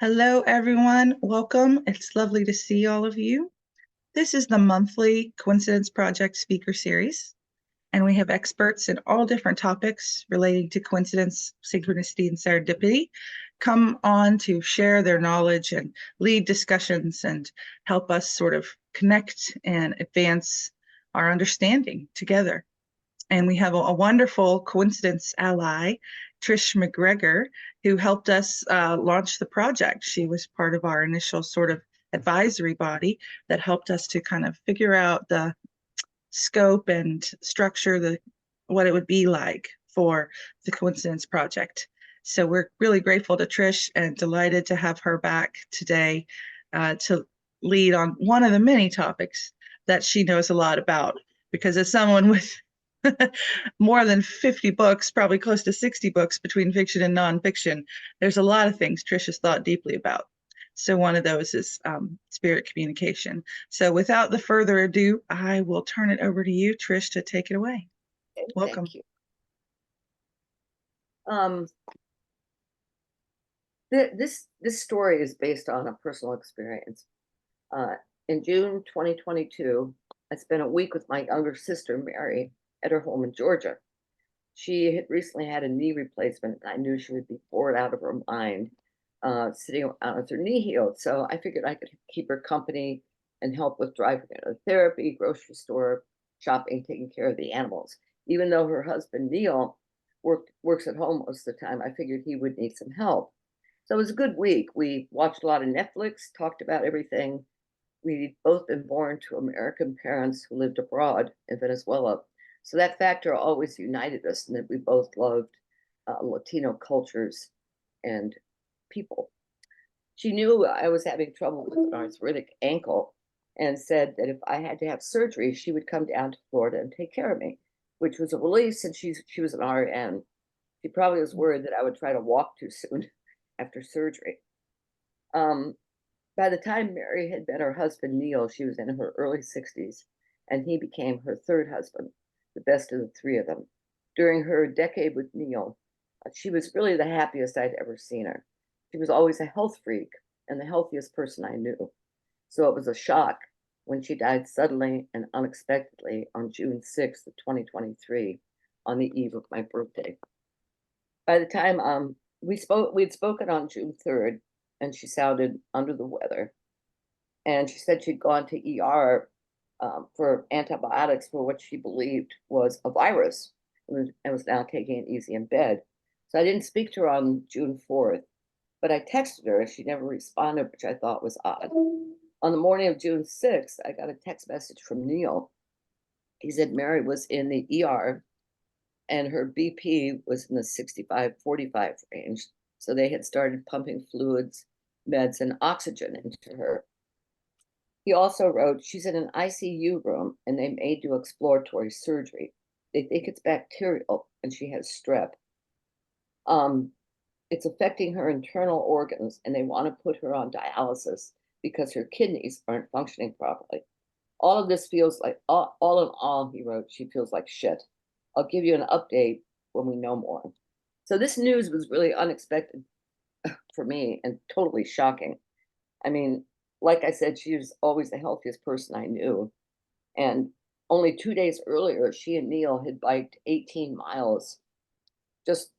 Hello, everyone. Welcome. It's lovely to see all of you. This is the monthly Coincidence Project Speaker Series, and we have experts in all different topics relating to coincidence, synchronicity, and serendipity come on to share their knowledge and lead discussions and help us sort of connect and advance our understanding together. And we have a wonderful coincidence ally, Trish MacGregor, who helped us launch the project. She was part of our initial sort of advisory body that helped us to kind of figure out the scope and structure, what it would be like for the coincidence project. So we're really grateful to Trish and delighted to have her back today to lead on one of the many topics that she knows a lot about. Because as someone with more than 50 books, probably close to 60 books between fiction and nonfiction, there's a lot of things Trish has thought deeply about. So one of those is spirit communication. So without the further ado, I will turn it over to you, Trish, to take it away. Okay, Welcome. thank you. This story is based on a personal experience. In June 2022, I spent a week with my younger sister, Mary, at her home in Georgia. She had recently had a knee replacement, and I knew she would be bored out of her mind sitting out with her knee healed. So I figured I could keep her company and help with driving her to therapy, grocery store, shopping, taking care of the animals. Even though her husband, Neil, works at home most of the time, I figured he would need some help. So it was a good week. We watched a lot of Netflix, talked about everything. We'd both been born to American parents who lived abroad in Venezuela. So that factor always united us, and that we both loved Latino cultures and people. She knew I was having trouble with an arthritic ankle and said that if I had to have surgery, she would come down to Florida and take care of me, which was a relief since she was an RN. She probably was worried that I would try to walk too soon after surgery. By the time Mary had met her husband, Neil, she was in her early 60s, and he became her third husband, the best of the three of them. During her decade with Neil, she was really the happiest I'd ever seen her. She was always a health freak and the healthiest person I knew. So it was a shock when she died suddenly and unexpectedly on June 6th of 2023, on the eve of my birthday. By the time we'd spoken on June 3rd, and she sounded under the weather. And she said she'd gone to ER for antibiotics for what she believed was a virus, and was now taking it easy in bed. So I didn't speak to her on June 4th, but I texted her and she never responded, which I thought was odd. On the morning of June 6th, I got a text message from Neil. He said Mary was in the ER and her BP was in the 65-45 range. So they had started pumping fluids, meds, and oxygen into her. He also wrote, she's in an ICU room and they may do exploratory surgery. They think it's bacterial and she has strep. It's affecting her internal organs and they want to put her on dialysis because her kidneys aren't functioning properly. All of this feels like, all in all, he wrote, she feels like shit. I'll give you an update when we know more. So this news was really unexpected for me and totally shocking. I mean, like I said, she was always the healthiest person I knew. And only 2 days earlier, she and Neil had biked 18 miles just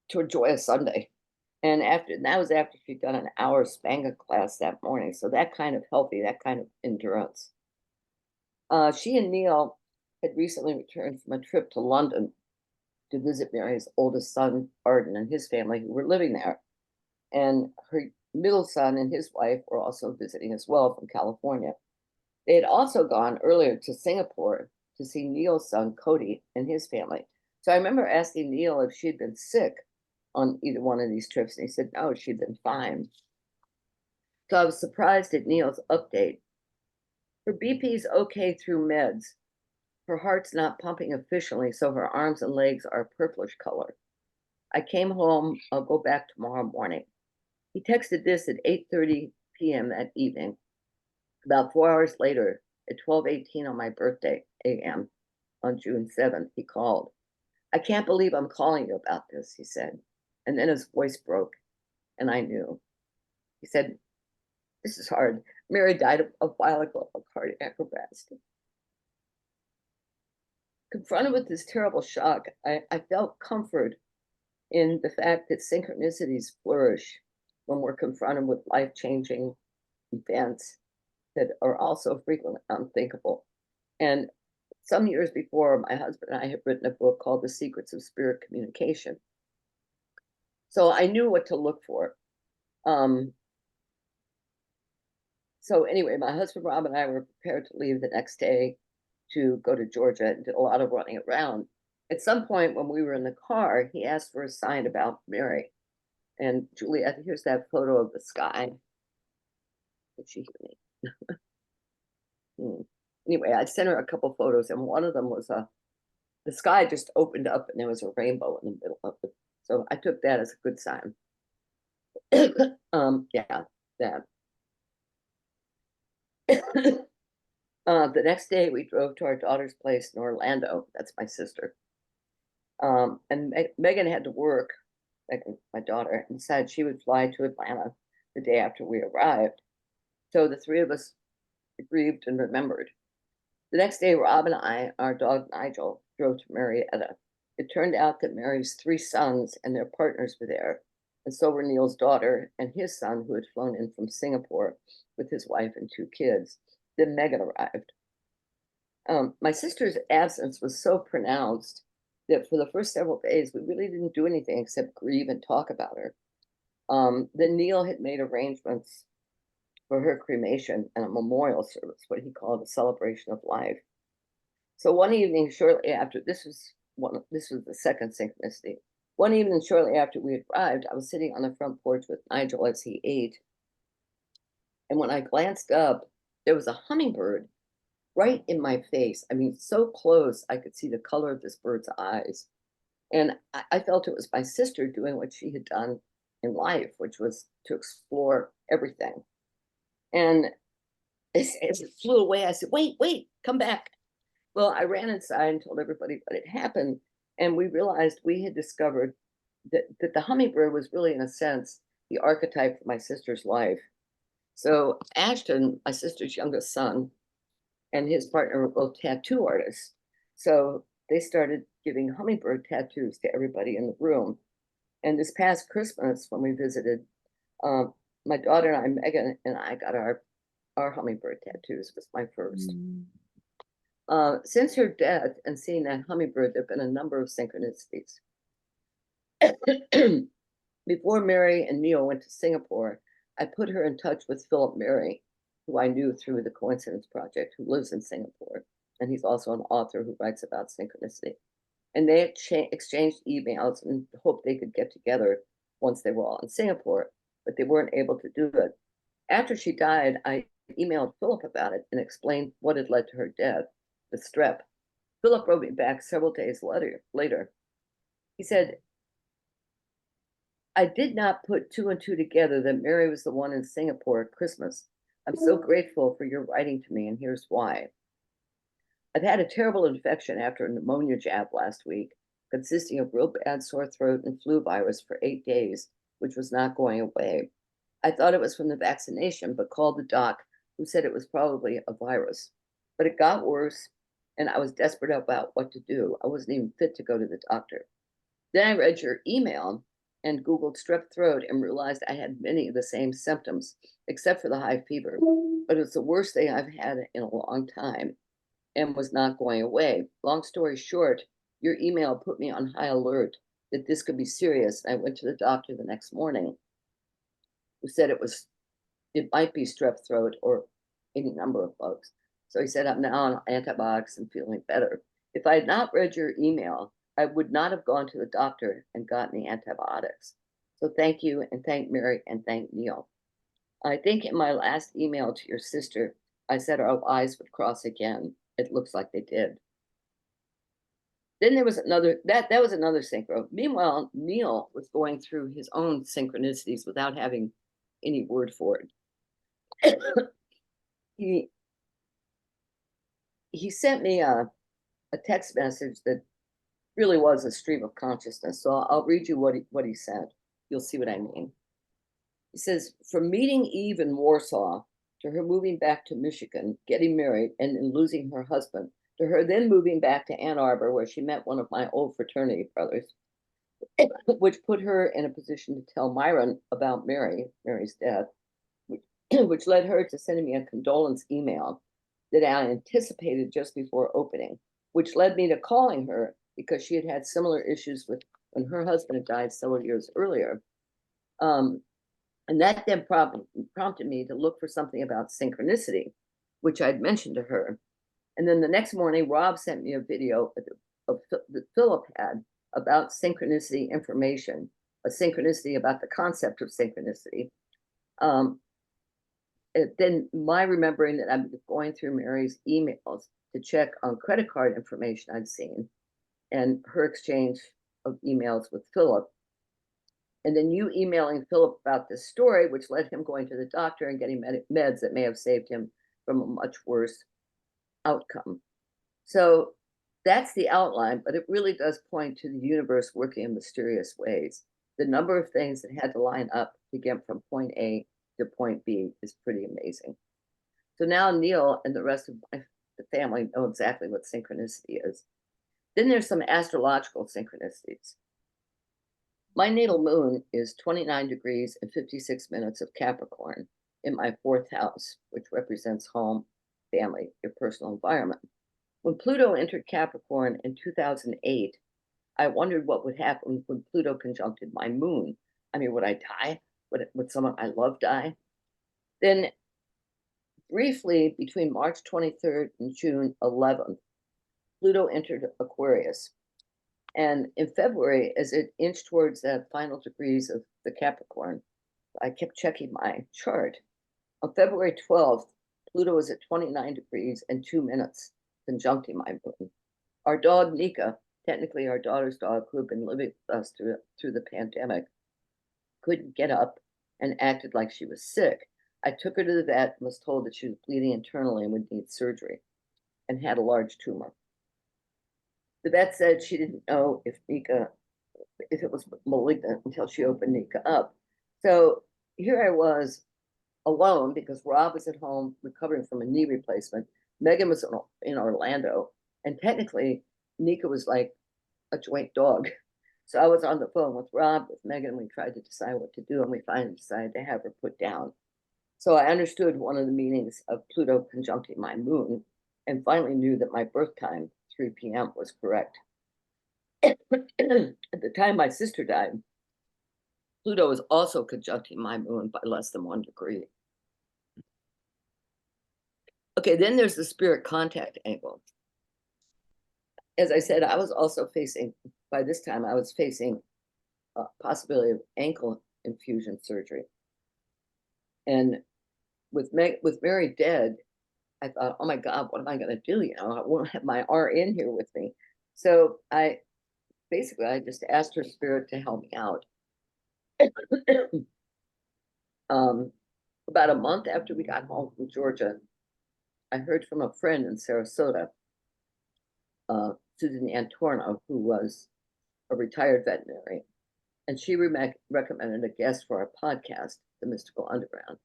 to enjoy a Sunday. And that was after she'd done an hour Spanga class that morning. So that kind of healthy, that kind of endurance. She and Neil had recently returned from a trip to London to visit Mary's oldest son, Arden, and his family who were living there. And her middle son and his wife were also visiting as well from California. They had also gone earlier to Singapore to see Neil's son, Cody, and his family. So I remember asking Neil if she'd been sick on either one of these trips, and he said, no, she'd been fine. So I was surprised at Neil's update. Her BP's okay through meds. Her heart's not pumping efficiently, so her arms and legs are a purplish color. I came home, I'll go back tomorrow morning. He texted this at 8:30 p.m. that evening. About 4 hours later, at 12:18 on my birthday a.m. on June 7th, he called. I can't believe I'm calling you about this, he said. And then his voice broke, and I knew. He said, this is hard. Mary died a while ago of cardiac arrest. Confronted with this terrible shock, I felt comfort in the fact that synchronicities flourish when we're confronted with life-changing events that are also frequently unthinkable. And some years before, my husband and I had written a book called The Secrets of Spirit Communication. So I knew what to look for. So anyway, my husband Rob and I were prepared to leave the next day to go to Georgia and did a lot of running around. At some point when we were in the car, he asked for a sign about Mary. And Juliet, here's that photo of the sky. Did she hear me? Anyway, I sent her a couple photos, and one of them was the sky just opened up and there was a rainbow in the middle of it. So I took that as a good sign. Yeah, that. The next day we drove to our daughter's place in Orlando. That's my sister. And Megan had to work, Megan, my daughter, and decided she would fly to Atlanta the day after we arrived. So the three of us grieved and remembered. The next day, Rob and I, our dog Nigel, drove to Marietta. It turned out that Mary's 3 sons and their partners were there, and so were Neil's daughter and his son, who had flown in from Singapore with his wife and 2 kids. Then Megan arrived. My sister's absence was so pronounced that for the first several days, we really didn't do anything except grieve and talk about her. Then Neil had made arrangements for her cremation and a memorial service, what he called a celebration of life. So one evening, shortly after, this was the second synchronicity. One evening, shortly after we had arrived, I was sitting on the front porch with Nigel as he ate. And when I glanced up, there was a hummingbird right in my face. I mean, so close, I could see the color of this bird's eyes. And I felt it was my sister doing what she had done in life, which was to explore everything. And as it flew away, I said, wait, come back. Well, I ran inside and told everybody what had happened. And we realized we had discovered that the hummingbird was really, in a sense, the archetype for my sister's life. So Ashton, my sister's youngest son, and his partner were both tattoo artists. So they started giving hummingbird tattoos to everybody in the room. And this past Christmas, when we visited, my daughter and I, Megan and I, got our hummingbird tattoos. It was my first. Since her death and seeing that hummingbird, there have been a number of synchronicities. Before Mary and Neil went to Singapore, I put her in touch with Philip Mary, who I knew through the Coincidence Project, who lives in Singapore. And he's also an author who writes about synchronicity. And they exchanged emails and hoped they could get together once they were all in Singapore, but they weren't able to do it. After she died, I emailed Philip about it and explained what had led to her death, the strep. Philip wrote me back several days later. He said, I did not put 2 and 2 together that Mary was the one in Singapore at Christmas. I'm so grateful for your writing to me, and here's why. I've had a terrible infection after a pneumonia jab last week, consisting of real bad sore throat and flu virus for 8 days, which was not going away. I thought it was from the vaccination, but called the doc, who said it was probably a virus. But it got worse, and I was desperate about what to do. I wasn't even fit to go to the doctor. Then I read your email and Googled strep throat and realized I had many of the same symptoms, except for the high fever. But it's the worst thing I've had in a long time and was not going away. Long story short, your email put me on high alert that this could be serious. I went to the doctor the next morning, who said it might be strep throat or any number of bugs. So he said, I'm now on antibiotics and feeling better. If I had not read your email, I would not have gone to the doctor and gotten the antibiotics. So thank you, and thank Mary, and thank Neil. I think in my last email to your sister, I said our lives would cross again. It looks like they did. Then there was another, that was another synchro. Meanwhile, Neil was going through his own synchronicities without having any word for it. he sent me a text message that really was a stream of consciousness. So I'll read you what he said. You'll see what I mean. He says, from meeting Eve in Warsaw to her moving back to Michigan, getting married, and then losing her husband, to her then moving back to Ann Arbor, where she met one of my old fraternity brothers, which put her in a position to tell Myron about Mary's death, which led her to sending me a condolence email that I anticipated just before opening, which led me to calling her because she had had similar issues with when her husband had died several years earlier. And that then prompted me to look for something about synchronicity, which I'd mentioned to her. And then the next morning, Rob sent me a video that Philip had about synchronicity information, a synchronicity about the concept of synchronicity. Then my remembering that I'm going through Mary's emails to check on credit card information I'd seen and her exchange of emails with Philip. And then you emailing Philip about this story, which led him going to the doctor and getting meds that may have saved him from a much worse outcome. So that's the outline, but it really does point to the universe working in mysterious ways. The number of things that had to line up to get from point A to point B is pretty amazing. So now Neil and the rest of the family know exactly what synchronicity is. Then there's some astrological synchronicities. My natal moon is 29 degrees and 56 minutes of Capricorn in my 4th house, which represents home, family, your personal environment. When Pluto entered Capricorn in 2008, I wondered what would happen when Pluto conjuncted my moon. I mean, would I die? Would someone I love die? Then briefly, between March 23rd and June 11th, Pluto entered Aquarius. And in February, as it inched towards the final degrees of the Capricorn, I kept checking my chart. On February 12th, Pluto was at 29 degrees and 2 minutes, conjuncting my moon. Our dog, Nika, technically our daughter's dog, who had been living with us through the pandemic, couldn't get up and acted like she was sick. I took her to the vet and was told that she was bleeding internally and would need surgery and had a large tumor. The vet said she didn't know if it was malignant until she opened Nika up. So here I was alone because Rob was at home recovering from a knee replacement. Megan was in Orlando, and technically Nika was like a joint dog. So I was on the phone with Rob, with Megan, and we tried to decide what to do, and we finally decided to have her put down. So I understood one of the meanings of Pluto conjuncting my moon, and finally knew that my birth time, 3 p.m., was correct. At the time my sister died, Pluto was also conjuncting my moon by less than 1 degree. Okay, then there's the spirit contact angle. As I said, I was also facing, by this time, I was facing a possibility of ankle infusion surgery. And with Mary dead, I thought, oh my God, what am I going to do? You know, I won't have my RN here with me. So I just asked her spirit to help me out. About a month after we got home from Georgia, I heard from a friend in Sarasota, Susan Antorno, who was a retired veterinarian, and she recommended a guest for our podcast, The Mystical Underground.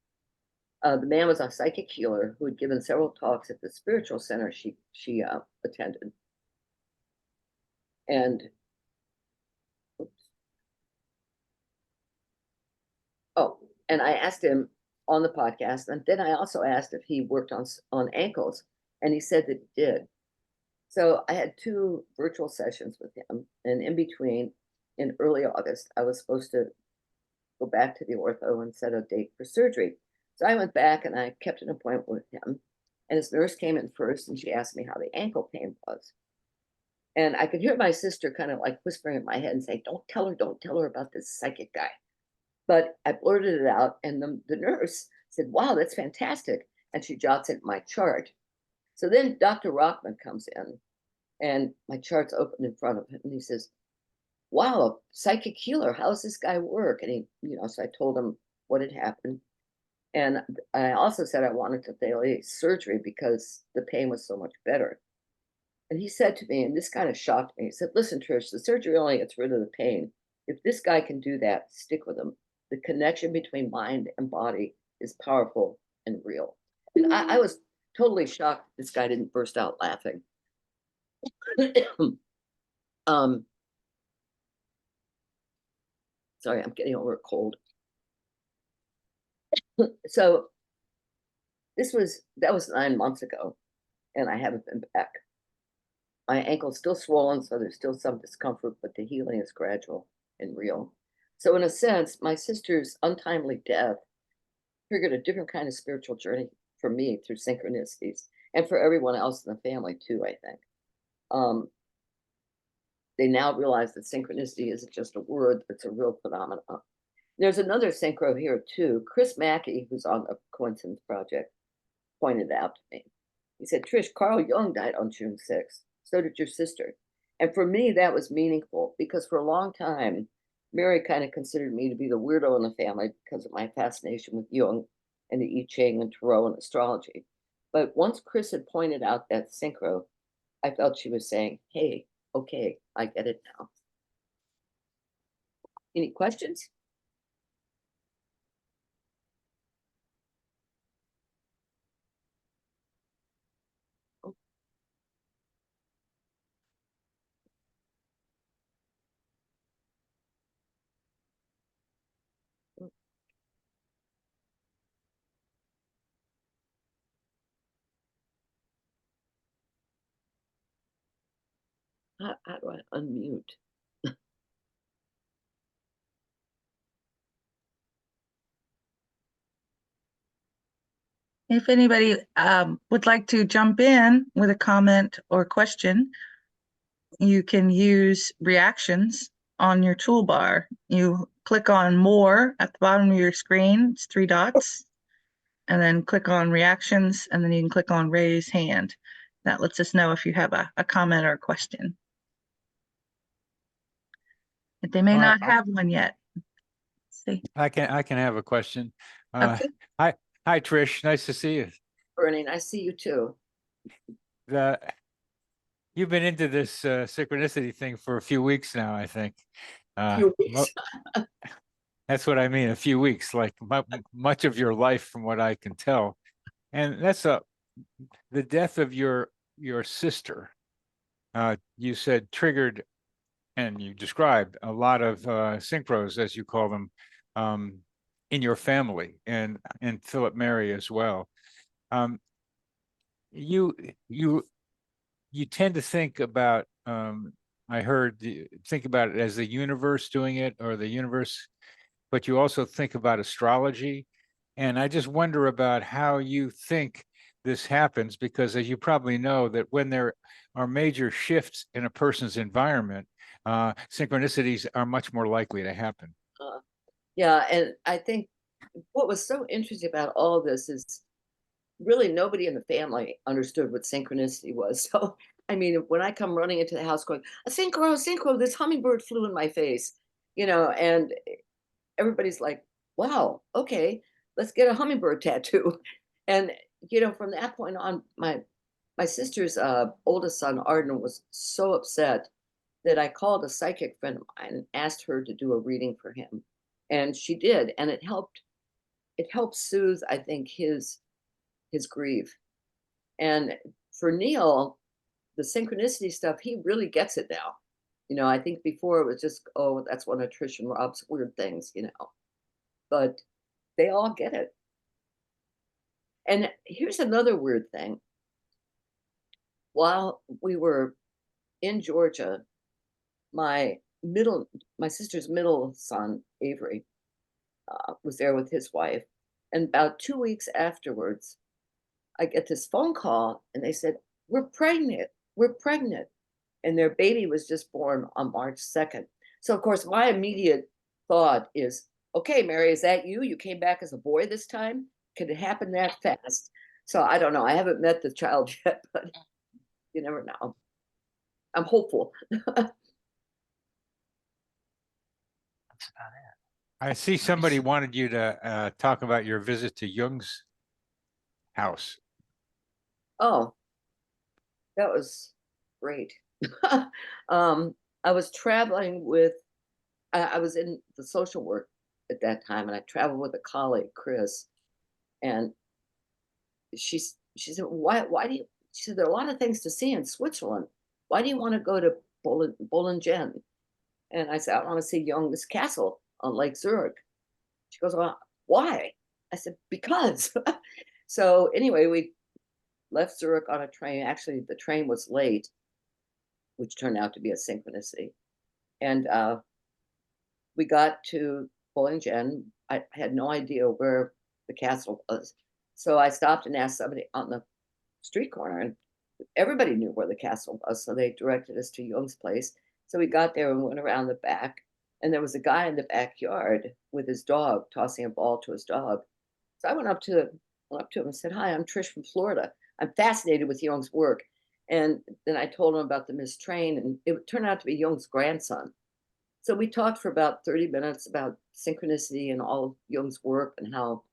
The man was a psychic healer who had given several talks at the spiritual center she attended. And and I asked him on the podcast, and then I also asked if he worked on ankles, and he said that he did. So I had 2 virtual sessions with him, and in between, in early August, I was supposed to go back to the ortho and set a date for surgery. So I went back and I kept an appointment with him, and his nurse came in first, and she asked me how the ankle pain was. And I could hear my sister kind of like whispering in my head and saying, don't tell her about this psychic guy. But I blurted it out, and the nurse said, wow, that's fantastic. And she jots it in my chart. So then Dr. Rockman comes in, and my chart's open in front of him, and he says, wow, psychic healer, how does this guy work? And he, so I told him what had happened. And I also said I wanted to delay surgery because the pain was so much better. And he said to me, and this kind of shocked me, he said, listen, Trish, the surgery only gets rid of the pain. If this guy can do that, stick with him. the connection between mind and body is powerful and real. And I was totally shocked this guy didn't burst out laughing. Sorry, I'm getting over a cold. So that was 9 months ago, and I haven't been back. My ankle's still swollen, so there's still some discomfort, but the healing is gradual and real. So in a sense, my sister's untimely death triggered a different kind of spiritual journey for me through synchronicities, and for everyone else in the family too, I think. They now realize that synchronicity isn't just a word, it's a real phenomenon. There's another synchro here too. Chris Mackey, who's on the Coincidence Project, pointed out to me. He said, Trish, Carl Jung died on June 6th. So did your sister. And for me, that was meaningful because for a long time, Mary kind of considered me to be the weirdo in the family because of my fascination with Jung and the I Ching and Tarot and astrology. But once Chris had pointed out that synchro, I felt she was saying, hey, okay, I get it now. Any questions? How do I unmute? If anybody would like to jump in with a comment or question, you can use reactions on your toolbar. You click on more at the bottom of your screen, it's 3 dots, and then click on reactions, and then you can click on raise hand. That lets us know if you have a comment or a question. But they may not have one yet. Let's see. I can have a question. Okay. Hi, Trish. Nice to see you. Bernie, I see you too. You've been into this synchronicity thing for a few weeks now, I think. Few weeks. That's what I mean, a few weeks, like much of your life from what I can tell. And that's the death of your sister, you said triggered, and you described a lot of synchros, as you call them, in your family and Philip Mary as well. You tend to think about, I heard, think about it as the universe doing it, or the universe, but you also think about astrology. And I just wonder about how you think this happens, because as you probably know, that when there are major shifts in a person's environment, synchronicities are much more likely to happen. Yeah, and I think what was so interesting about all of this is really nobody in the family understood what synchronicity was. So, I mean, when I come running into the house going, a synchro, this hummingbird flew in my face, and everybody's like, wow, okay, let's get a hummingbird tattoo. And, from that point on, my sister's oldest son, Arden, was so upset that I called a psychic friend of mine and asked her to do a reading for him. And she did. And it helped soothe, I think, his grief. And for Neil, the synchronicity stuff, he really gets it now. I think before it was just, oh, that's one of Trish and Rob's weird things, but they all get it. And here's another weird thing. While we were in Georgia, my sister's middle son, Avery, was there with his wife. And about 2 weeks afterwards, I get this phone call and they said, we're pregnant. And their baby was just born on March 2nd. So of course, my immediate thought is, okay, Mary, is that you? You came back as a boy this time? Could it happen that fast? So I don't know. I haven't met the child yet, but you never know. I'm hopeful. I see somebody wanted you to talk about your visit to Jung's house. Oh, that was great. I was traveling with, I was in the social work at that time, and I traveled with a colleague, Chris, and she said, why do you, she said, there are a lot of things to see in Switzerland. Why do you want to go to Bollingen? And I said, I want to see Jung's castle on Lake Zurich. She goes, well, why? I said, because. So anyway, we left Zurich on a train. Actually, the train was late, which turned out to be a synchronicity. And we got to Bollingen. I had no idea where the castle was. So I stopped and asked somebody on the street corner, and everybody knew where the castle was. So they directed us to Jung's place. So we got there and went around the back. And there was a guy in the backyard with his dog, tossing a ball to his dog. So I went up to him and said, hi, I'm Trish from Florida. I'm fascinated with Jung's work. And then I told him about the missed train, and it turned out to be Jung's grandson. So we talked for about 30 minutes about synchronicity and all of Jung's work, and how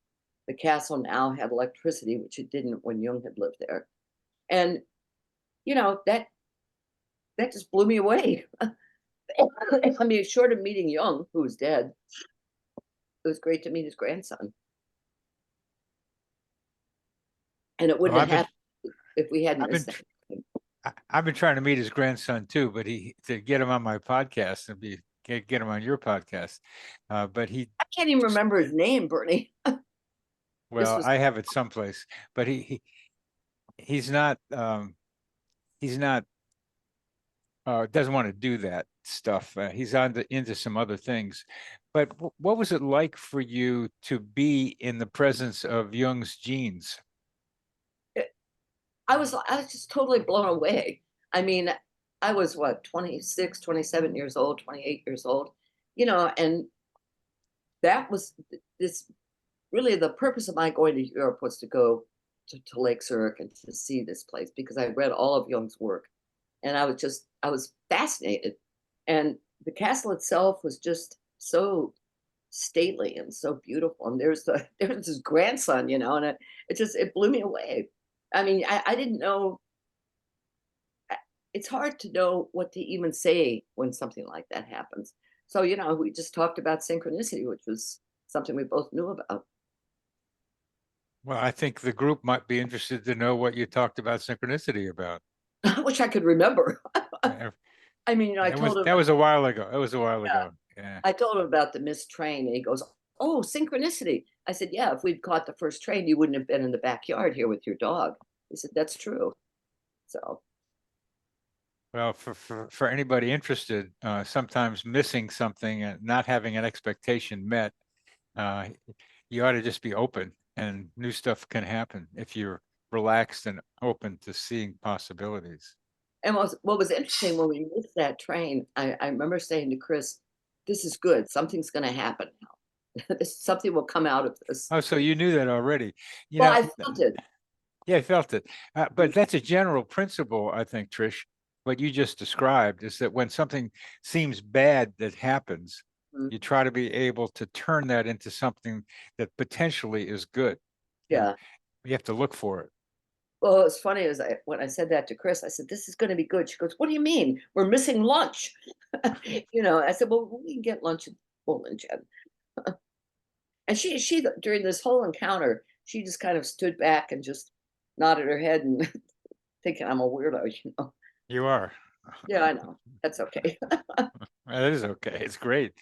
the castle now had electricity, which it didn't when Jung had lived there. And, you know, that just blew me away. I mean, short of meeting Jung, who was dead, it was great to meet his grandson. And it wouldn't have happened if we hadn't missed that. I've been trying to meet his grandson too, but to get him on my podcast and get him on your podcast. But I can't even remember his name, Bernie. Well, I have it someplace, but he's not doesn't want to do that stuff. He's into some other things. But what was it like for you to be in the presence of Jung's genes? I was just totally blown away. I mean, I was what, 26, 27 years old, 28 years old, you know, and that was this really the purpose of my going to Europe was to go to Lake Zurich and to see this place, because I read all of Jung's work, and I was fascinated. And the castle itself was just so stately and so beautiful. And there's his grandson, you know, and it blew me away. I mean, I didn't know. It's hard to know what to even say when something like that happens. So, you know, we just talked about synchronicity, which was something we both knew about. Well, I think the group might be interested to know what you talked about synchronicity about. I wish I could remember. I mean, you know, I told him that was a while ago. It was a while ago. Yeah. I told him about the missed train, and he goes, "Oh, synchronicity." I said, "Yeah, if we'd caught the first train, you wouldn't have been in the backyard here with your dog." He said, "That's true." So, well, for anybody interested, sometimes missing something and not having an expectation met, you ought to just be open, and new stuff can happen if you're relaxed and open to seeing possibilities. and what was interesting when we missed that train, I remember saying to Chris, "This is good. Something's going to happen now. Something will come out of this." Oh, so you knew that already. Well, I felt it. Yeah, I felt it. But that's a general principle, I think, Trish. What you just described is that when something seems bad that happens, you try to be able to turn that into something that potentially is good. Yeah. You have to look for it. Well, it's funny when I said that to Chris, I said, "This is going to be good." She goes, "What do you mean? We're missing lunch." You know, I said, "Well, we can get lunch at Bollingen." And she during this whole encounter, she just kind of stood back and just nodded her head and thinking I'm a weirdo, you know. You are. Yeah, I know. That's okay. That is okay. It's great.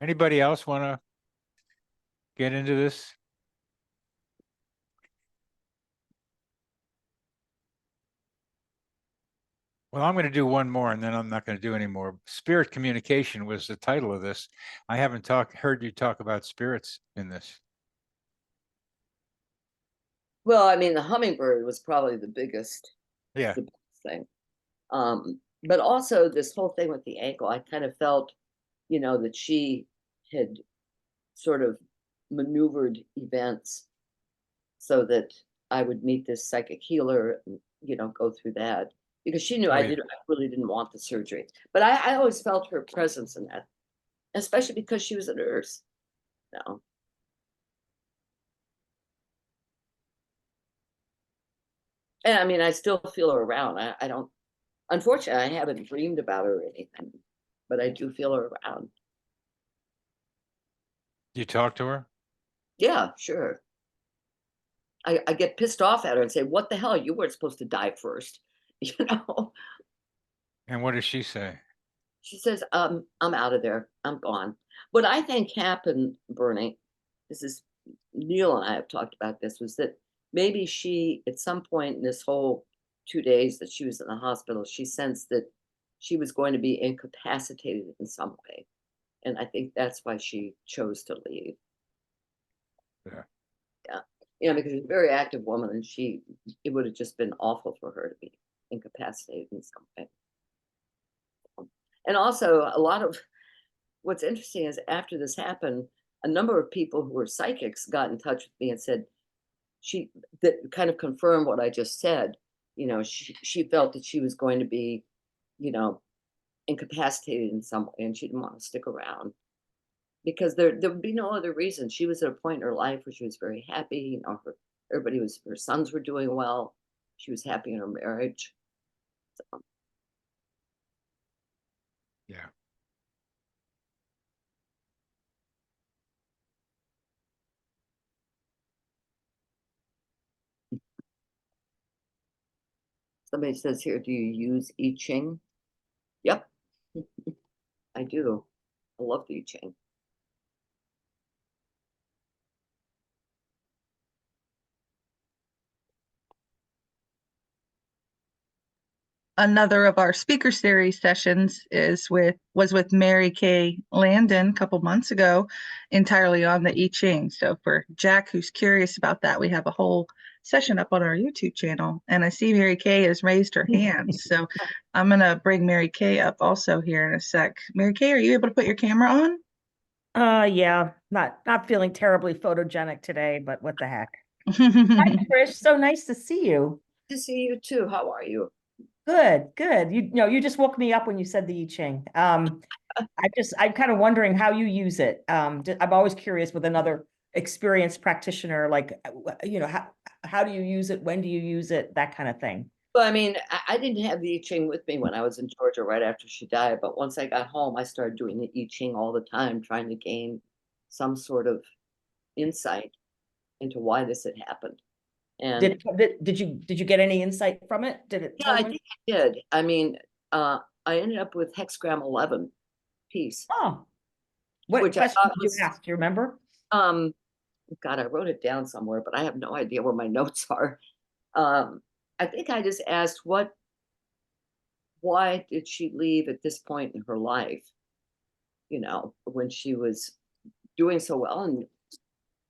Anybody else want to get into this? Well, I'm going to do one more, and then I'm not going to do any more. Spirit communication was the title of this. I haven't heard you talk about spirits in this. Well, I mean, the hummingbird was probably the biggest thing. But also this whole thing with the ankle, I kind of felt, you know, that she had sort of maneuvered events so that I would meet this psychic healer and, you know, go through that, because she knew I really didn't want the surgery. But I always felt her presence in that, especially because she was a nurse. No. And I mean, I still feel her around. I don't Unfortunately, I haven't dreamed about her or anything, but I do feel her around. You talk to her? Yeah, sure. I get pissed off at her and say, what the hell? You weren't supposed to die first. You know, And what does she say? she says, I'm out of there. I'm gone. What I think happened, Bernie, this is Neil and I have talked about this, was that maybe she, at some point in this whole 2 days that she was in the hospital, she sensed that she was going to be incapacitated in some way. And I think that's why she chose to leave. Yeah. Yeah. You know, because she's a very active woman and it would have just been awful for her to be incapacitated in some way. And also, a lot of what's interesting is after this happened, a number of people who were psychics got in touch with me and said that kind of confirmed what I just said. You know, she felt that she was going to be, you know, incapacitated in some way, and she didn't want to stick around because there would be no other reason. She was at a point in her life where she was very happy. You know, her sons were doing well. She was happy in her marriage. So, Yeah. somebody says here, do you use I Ching? Yep, I do. I love the I Ching. Another of our speaker series sessions was with Mary Kay Landon a couple months ago, entirely on the I Ching. So for Jack, who's curious about that, we have a whole session up on our YouTube channel. And I see Mary Kay has raised her hand. So I'm gonna bring Mary Kay up also here in a sec. Mary Kay, are you able to put your camera on? Yeah, not feeling terribly photogenic today, but what the heck. Hi, Trish. So nice to see you. To see you too. How are you? Good, good. You know, you just woke me up when you said the I Ching. I'm kind of wondering how you use it. I'm always curious with another experienced practitioner, like, you know, how do you use it? When do you use it? That kind of thing. Well, I mean, I didn't have the I Ching with me when I was in Georgia right after she died, but once I got home, I started doing the I Ching all the time, trying to gain some sort of insight into why this had happened. And Did you get any insight from it? Did it yeah, tell I you? think I did. I mean, I ended up with hexagram 11 piece, Oh, what which I question thought did you was, ask? Do you remember? God, I wrote it down somewhere, but I have no idea where my notes are. I think I just asked why did she leave at this point in her life? You know, when she was doing so well and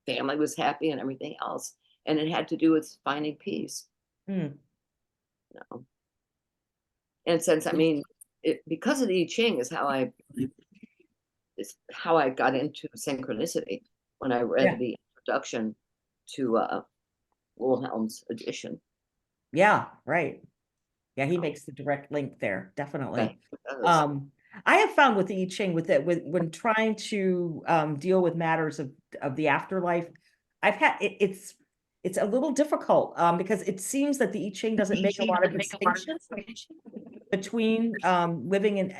family was happy and everything else. And it had to do with finding peace. Hmm. You know? And since, I mean, because of the I Ching is how I got into synchronicity when I read Yeah. the introduction to Wilhelm's edition. Yeah, right. Yeah, he makes the direct link there, definitely. Yeah, I have found with the I Ching, with when trying to deal with matters of the afterlife, it's a little difficult because it seems that the I Ching doesn't make a lot of distinctions between living in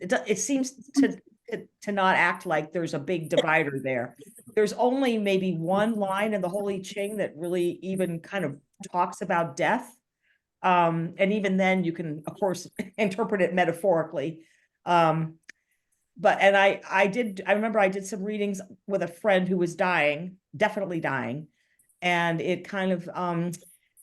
it seems to not act like there's a big divider there. There's only maybe one line in the whole I Ching that really even kind of talks about death. And even then you can, of course, interpret it metaphorically. But I remember I did some readings with a friend who was dying, definitely dying. And it kind of,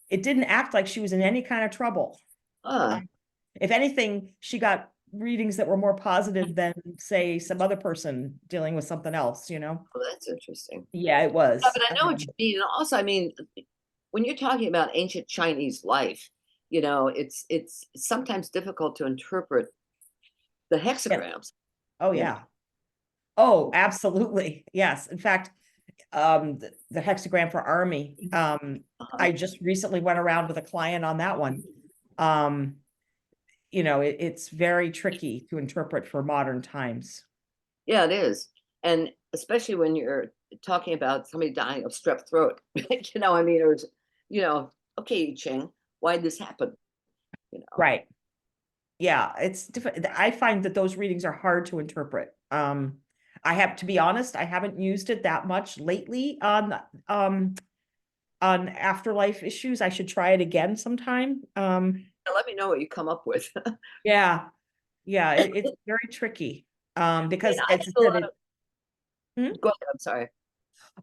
it didn't act like she was in any kind of trouble. If anything, she got readings that were more positive than, say, some other person dealing with something else, you know? well, that's interesting. Yeah, it was. Yeah, but I know what you mean. And also, I mean, when you're talking about ancient Chinese life, you know, it's sometimes difficult to interpret the hexagrams. Oh, yeah. Oh, absolutely. Yes. In fact, the hexagram for army, I just recently went around with a client on that one. You know, it's very tricky to interpret for modern times. Yeah, it is. And especially when you're talking about somebody dying of strep throat, you know, I mean, or, you know, okay, Ching, why did this happen? Right. Yeah, it's different. I find that those readings are hard to interpret. I have to be honest, I haven't used it that much lately on afterlife issues. I should try it again sometime. Now, let me know what you come up with. Yeah, yeah, it's very tricky. Because I as had I a said, lot of- Go ahead, I'm sorry.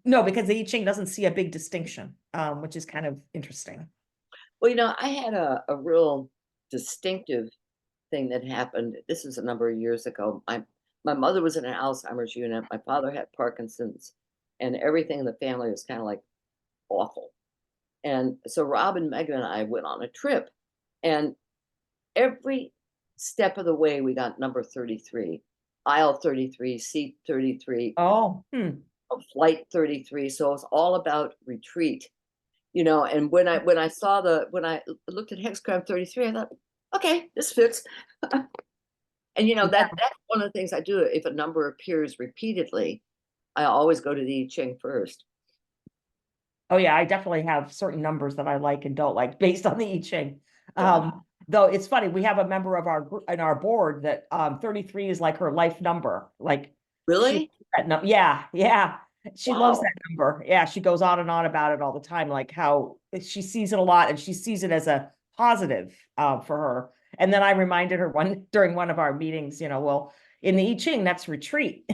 no, because the I Ching doesn't see a big distinction, which is kind of interesting. Well, I had a real distinctive thing that happened. This was a number of years ago. My mother was in an Alzheimer's unit. My father had Parkinson's, and everything in the family was kind of like awful. And so Rob and Megan and I went on a trip, and every step of the way we got number 33, aisle 33, seat 33, Oh, flight 33. So it was all about retreat. And when I when I looked at hexagram 33, I thought, okay, this fits. And that's one of the things I do. If a number appears repeatedly, I always go to the I Ching first. Oh yeah, I definitely have certain numbers that I like and don't like based on the I Ching. Yeah. Though it's funny, we have a member of our in our board that 33 is like her life number. Like Really? yeah, yeah. She loves Wow. that number. Yeah, she goes on and on about it all the time, like how she sees it a lot and she sees it as a positive for her. And then I reminded her during one of our meetings, well, in the I Ching, that's retreat.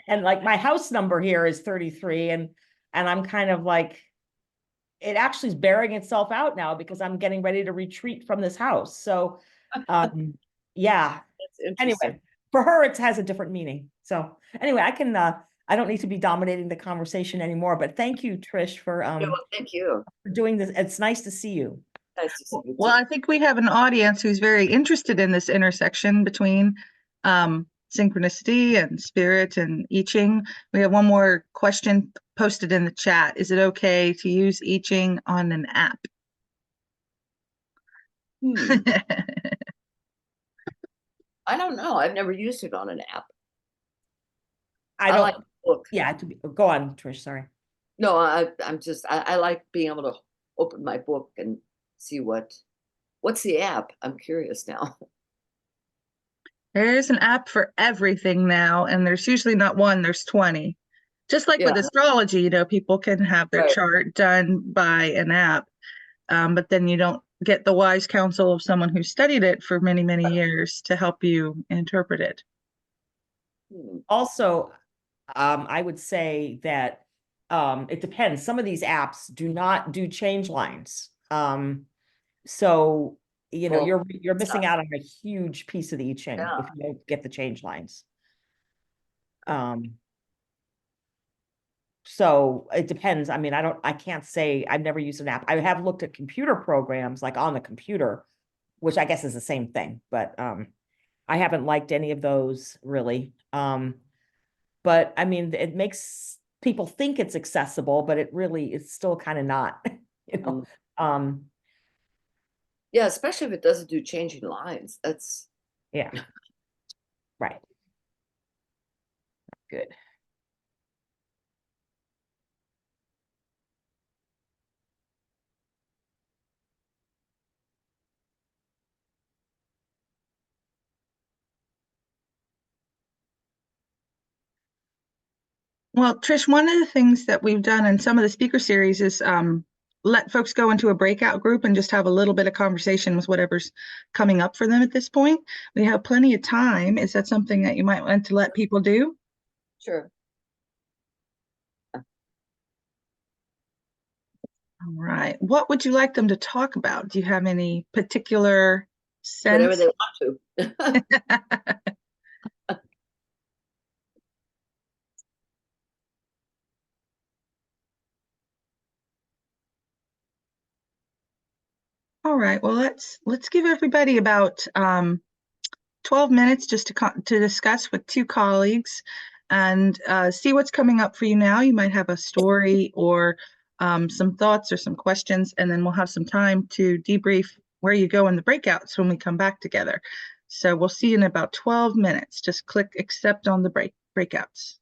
and like my house number here is 33, and I'm kind of like, it actually is bearing itself out now because I'm getting ready to retreat from this house. So yeah. That's interesting. Anyway, for her it has a different meaning. So anyway, I don't need to be dominating the conversation anymore, but thank you, Trish, for Well, thank you. doing this. It's nice to see you. Nice to see you too. Well, I think we have an audience who's very interested in this intersection between synchronicity and spirit and I Ching. We have one more question posted in the chat. Is it okay to use I Ching on an app? I don't know. I've never used it on an app. I don't like book. Yeah, go on, Trish, sorry. No, I like being able to open my book and see what's the app. I'm curious now. There's an app for everything now, and there's usually not one, there's 20. Just like with Yeah. astrology, people can have their Right. chart done by an app, but then you don't get the wise counsel of someone who studied it for many, many years to help you interpret it. Also, I would say that it depends. Some of these apps do not do change lines. So Well, you're missing out on a huge piece of the I Ching Yeah. if you don't get the change lines. So it depends. I mean, I can't say. I've never used an app. I have looked at computer programs like on the computer, which I guess is the same thing, but I haven't liked any of those really. But I mean, it makes people think it's accessible, but it really is still kind of not, Yeah, especially if it doesn't do changing lines. That's yeah. Right. Good. Well, Trish, one of the things that we've done in some of the speaker series is let folks go into a breakout group and just have a little bit of conversation with whatever's coming up for them at this point. We have plenty of time. Is that something that you might want to let people do? sure. All right. What would you like them to talk about? Do you have any particular Whatever sense? they want to. All right. Well, let's give everybody about 12 minutes just to discuss with two colleagues and see what's coming up for you now. You might have a story or some thoughts or some questions, and then we'll have some time to debrief where you go in the breakouts when we come back together. So we'll see you in about 12 minutes. Just click accept on the breakouts.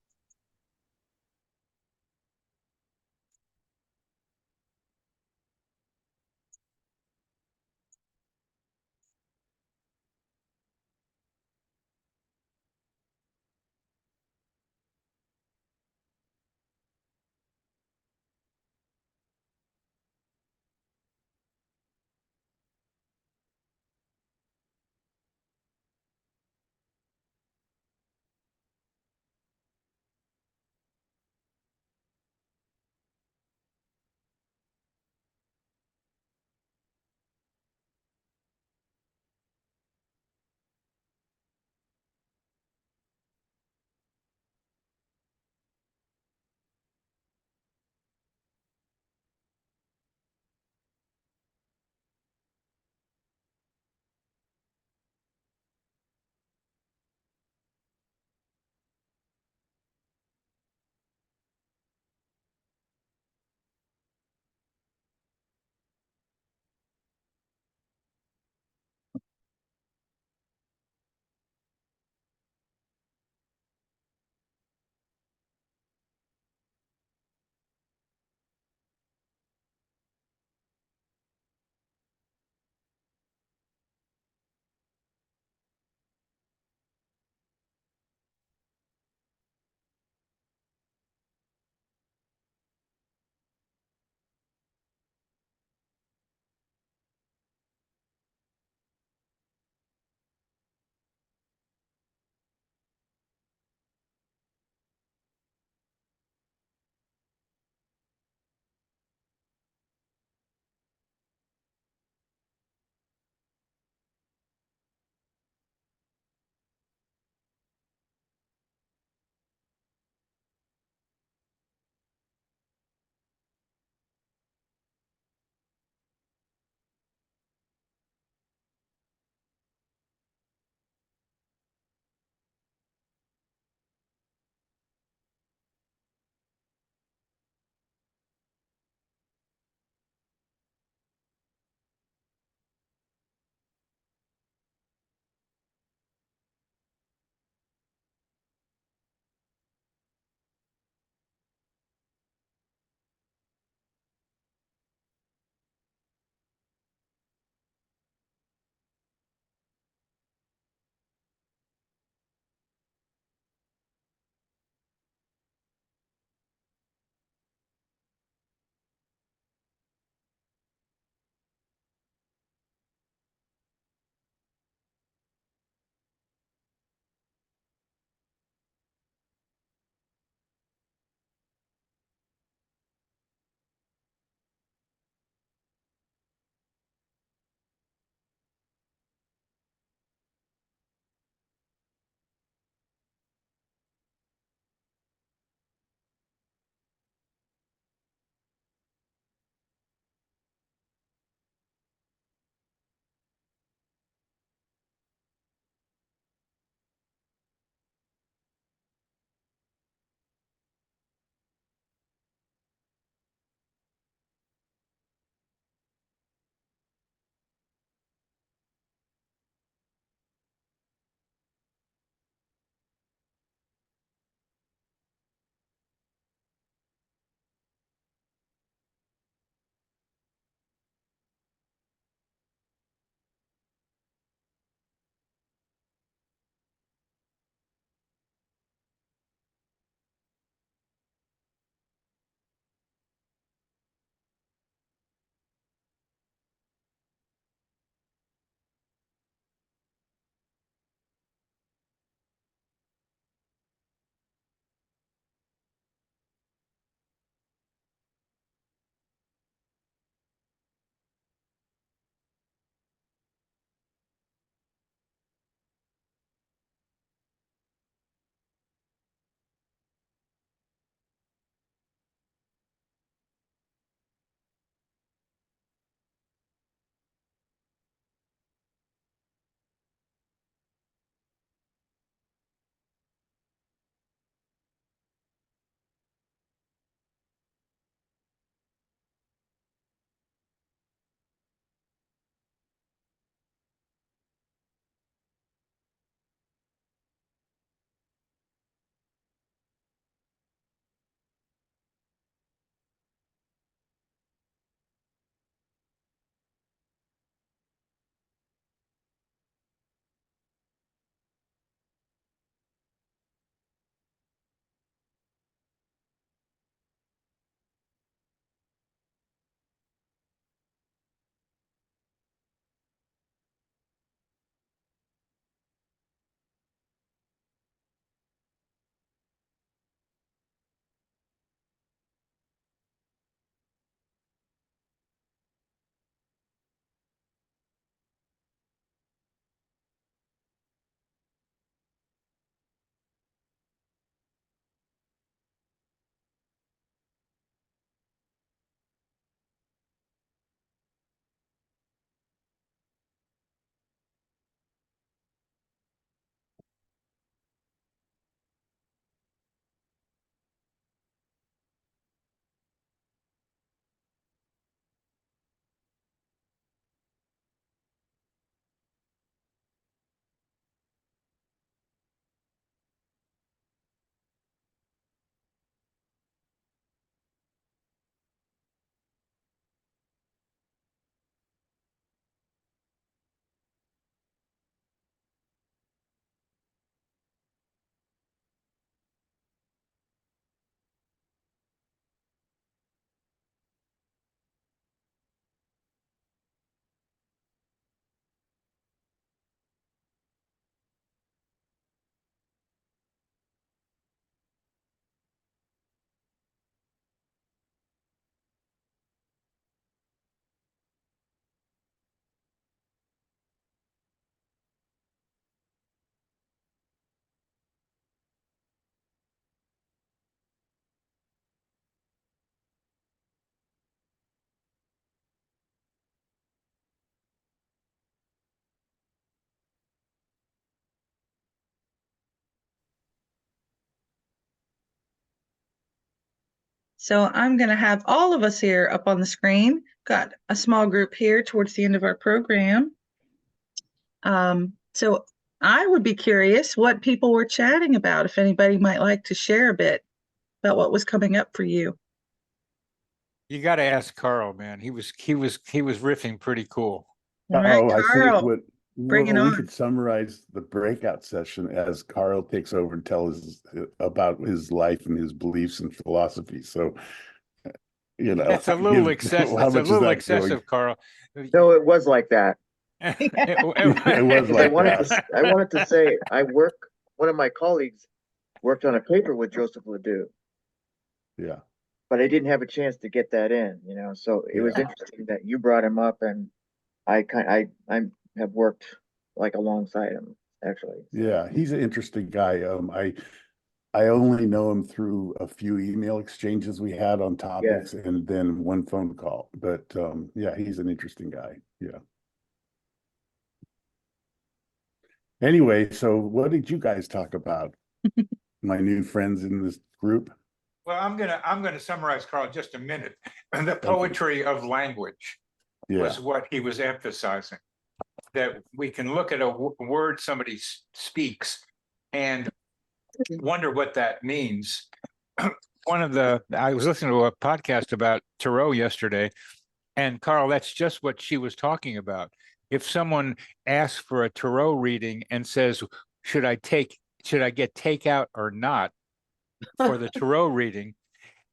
So I'm going to have all of us here up on the screen. Got a small group here towards the end of our program. So I would be curious what people were chatting about, if anybody might like to share a bit about what was coming up for you. You got to ask Carl, man. He was riffing pretty cool. All right, I think Carl, bring it we on. could summarize the breakout session as Carl takes over and tells about his life and his beliefs and philosophy. So, It's a little excessive. It's a little excessive, Carl. No, it was like that. It was like I wanted to say, one of my colleagues worked on a paper with Joseph Ledoux, Yeah. but I didn't have a chance to get that in, so it was interesting that you brought him up, and I have worked like alongside him, actually. Yeah, he's an interesting guy. I only know him through a few email exchanges we had on topics and then one phone call. But yeah, he's an interesting guy. Yeah. Anyway, so what did you guys talk about? My new friends in this group? Well, I'm gonna summarize, Carl, just a minute. The poetry of language was what he was emphasizing. That we can look at a word somebody speaks and wonder what that means. I was listening to a podcast about tarot yesterday, and Carl, that's just what she was talking about. If someone asks for a tarot reading and says, should I get takeout or not for the tarot reading?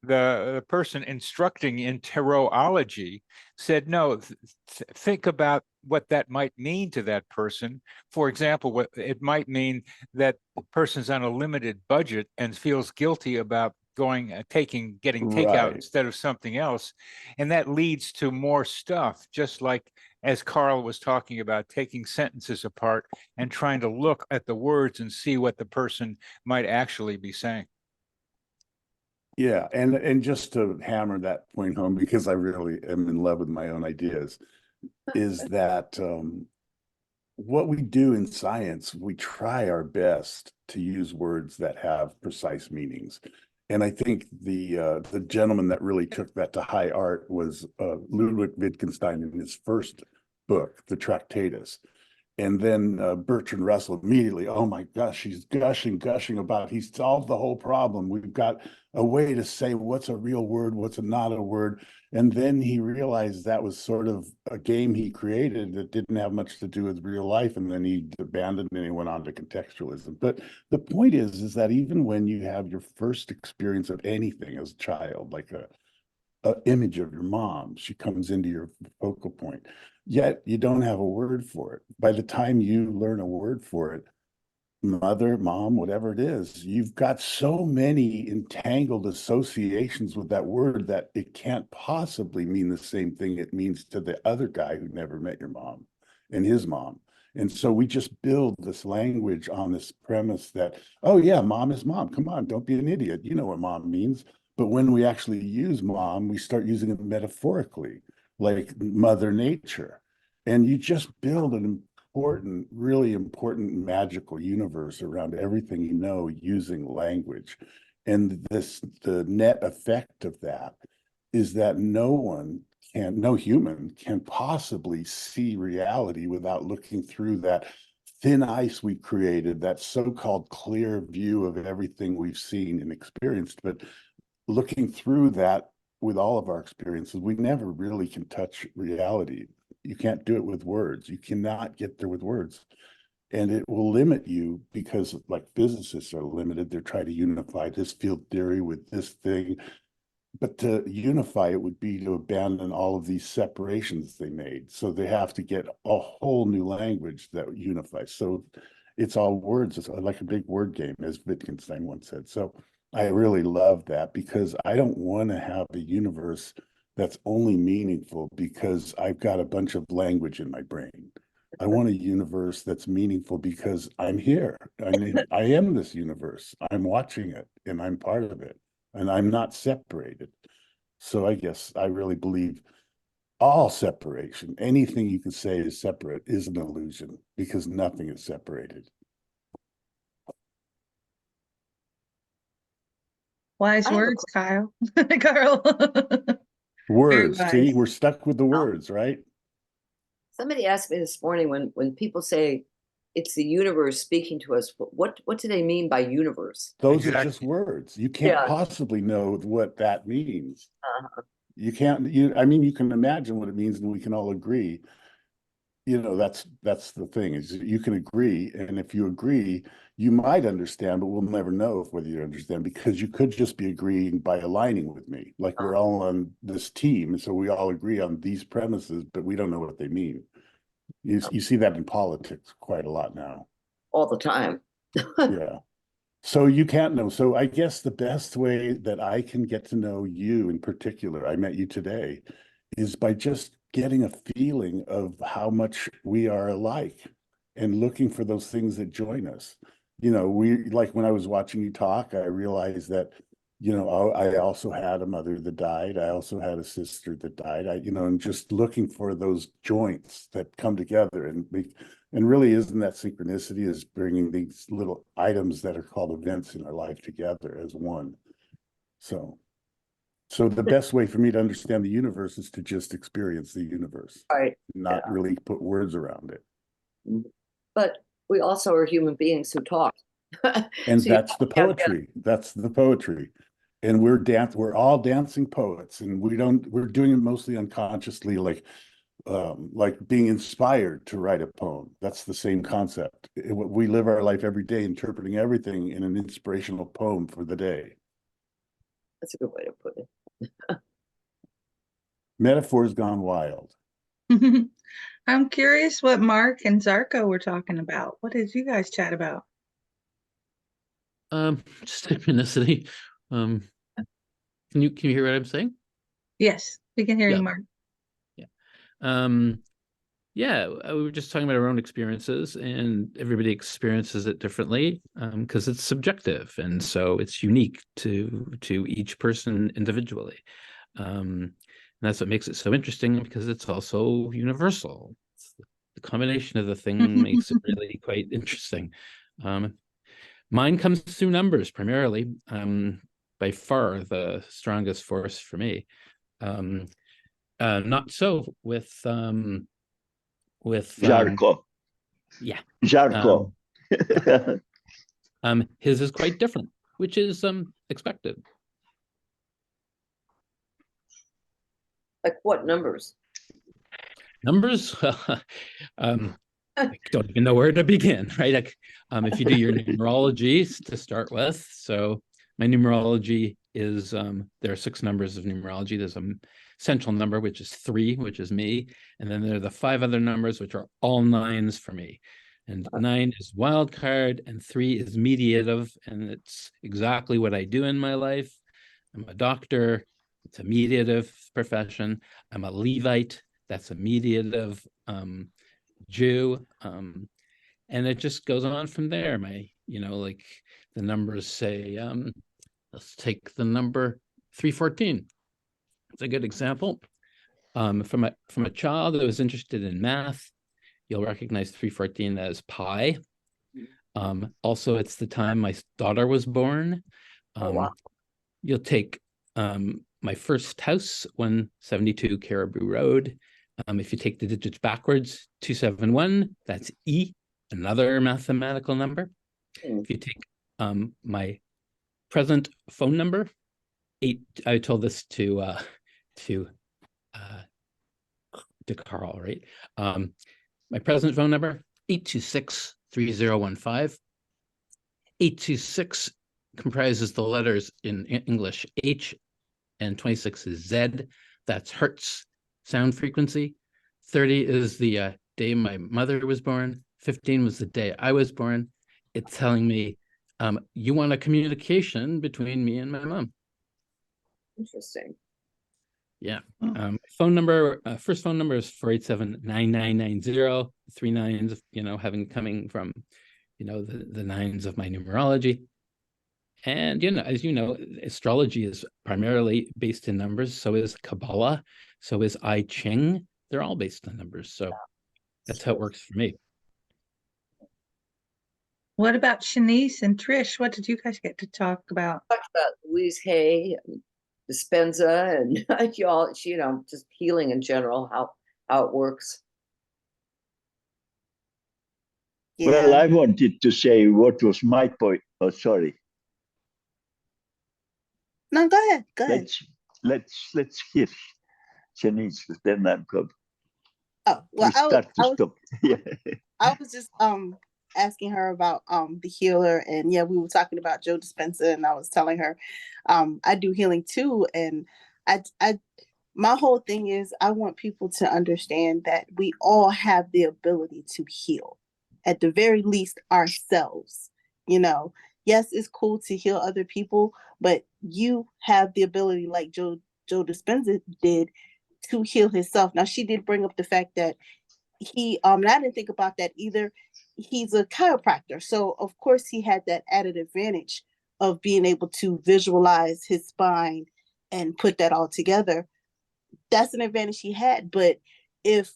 The person instructing in tarotology said, no, think about what that might mean to that person. For example, what it might mean that the person's on a limited budget and feels guilty about getting takeout instead of something else. And that leads to more stuff, just like as Carl was talking about, taking sentences apart and trying to look at the words and see what the person might actually be saying. Yeah, and just to hammer that point home, because I really am in love with my own ideas, is that what we do in science, we try our best to use words that have precise meanings. And I think the gentleman that really took that to high art was Ludwig Wittgenstein in his first book, The Tractatus. And then Bertrand Russell immediately, oh my gosh, he's gushing about, he solved the whole problem. We've got a way to say what's a real word, what's not a word. And then he realized that was sort of a game he created that didn't have much to do with real life. And then he abandoned it and he went on to contextualism. But the point is that even when you have your first experience of anything as a child, like a image of your mom, she comes into your focal point, yet you don't have a word for it. By the time you learn a word for it, mother, mom, whatever it is, you've got so many entangled associations with that word that it can't possibly mean the same thing it means to the other guy who never met your mom and his mom. And so we just build this language on this premise that, oh yeah, mom is mom. Come on, don't be an idiot. You know what mom means. But when we actually use mom, we start using it metaphorically, like Mother Nature. And you just build an important, really important magical universe around everything you know using language. And the net effect of that is that no human can possibly see reality without looking through that thin ice we created, that so-called clear view of everything we've seen and experienced. But looking through that with all of our experiences, we never really can touch reality. You can't do it with words. You cannot get there with words. And it will limit you because, like, physicists are limited. They're trying to unify this field theory with this thing. But to unify it would be to abandon all of these separations they made. So they have to get a whole new language that unifies. So it's all words. It's like a big word game, as Wittgenstein once said. So I really love that, because I don't want to have a universe that's only meaningful because I've got a bunch of language in my brain. I want a universe that's meaningful because I'm here. I mean, I am this universe. I'm watching it and I'm part of it, and I'm not separated. So I guess I really believe all separation, anything you can say is separate, is an illusion, because nothing is separated. Wise I have a words, Kyle. Carl. Very Words, see, wise. we're stuck with the words, right? Somebody asked me this morning when people say it's the universe speaking to us, what do they mean by universe? Those are Exactly. just words. You can't Yeah. possibly know what that means. Uh-huh. You can't, I mean, you can imagine what it means and we can all agree. You know, that's the thing is you can agree. And if you agree, you might understand, but we'll never know whether you understand because you could just be agreeing by aligning with me. Like we're all on this team. And so we all agree on these premises, but we don't know what they mean. You see that in politics quite a lot now. All the time. Yeah. So you can't know. So I guess the best way that I can get to know you in particular, I met you today, is by just getting a feeling of how much we are alike and looking for those things that join us. You know, we like when I was watching you talk, I realized that, you know, I also had a mother that died. I also had a sister that died. You know, and just looking for those joints that come together and really isn't that synchronicity is bringing these little items that are called events in our life together as one. So the best way for me to understand the universe is to just experience the universe, Right. not really put words around it. But we also are human beings who talk. And So that's the poetry. That's the poetry. And we're all dancing poets, and we're doing it mostly unconsciously, like being inspired to write a poem. That's the same concept. We live our life every day interpreting everything in an inspirational poem for the day. That's a good way to put it. Metaphors gone wild. I'm curious what Mark and Zarko were talking about. What did you guys chat about? Just synchronicity. Can you hear what I'm saying? Yes, we can hear Yeah. you, Mark. Yeah, we were just talking about our own experiences, and everybody experiences it differently because it's subjective, and so it's unique to each person individually. And that's what makes it so interesting because it's also universal. The combination of the thing makes it really quite interesting. Mine comes through numbers primarily. By far the strongest force for me. Not so with Zarko. Yeah. Zarko. His is quite different, which is expected. Like what numbers? Numbers, I don't even know where to begin, right? Like, if you do your numerology to start with, so my numerology is there are 6 numbers of numerology. There's a central number, which is 3, which is me, and then there are the 5 other numbers, which are all 9s for me. And 9 is wild card, and 3 is mediative, and it's exactly what I do in my life. I'm a doctor. It's a mediative profession. I'm a Levite. That's a mediative Jew. And it just goes on from there. Like the numbers say, let's take the number 314. It's a good example. From a child that was interested in math, you'll recognize 314 as pi. Also, it's the time my daughter was born. Wow. You'll take my first house, 172 Caribou Road. If you take the digits backwards, 271, that's E, another mathematical number. If you take my present phone number, 8, I told this to Carl, right? My present phone number, 826-3015. 826 comprises the letters in English H, and 26 is Z. That's Hertz sound frequency. 30 is the day my mother was born. 15 was the day I was born. It's telling me you want a communication between me and my mom. Interesting. Yeah. Phone number, first phone number is 487-9990. 3 9s, coming from, the 9s of my numerology. And, as you know, astrology is primarily based in numbers. So is Kabbalah. So is I Ching. They're all based on numbers. So that's how it works for me. What about Shanice and Trish? What did you guys get to talk about? Talked about Louise Hay and Dispenza and y'all, just healing in general, how it works. Well, Yeah. I wanted to say what was my point. Oh, sorry. No, go ahead. Go ahead. Let's hear Shanice, then I'm going. Oh, well, We start to stop. Yeah. I was just asking her about the healer, and yeah, we were talking about Joe Dispenza, and I was telling her I do healing too, and I my whole thing is I want people to understand that we all have the ability to heal, at the very least ourselves. You know, yes, it's cool to heal other people, but you have the ability, like Joe Dispenza did, to heal himself. Now, she did bring up the fact that he and I didn't think about that either. He's a chiropractor, so of course he had that added advantage of being able to visualize his spine and put that all together. That's an advantage he had. But if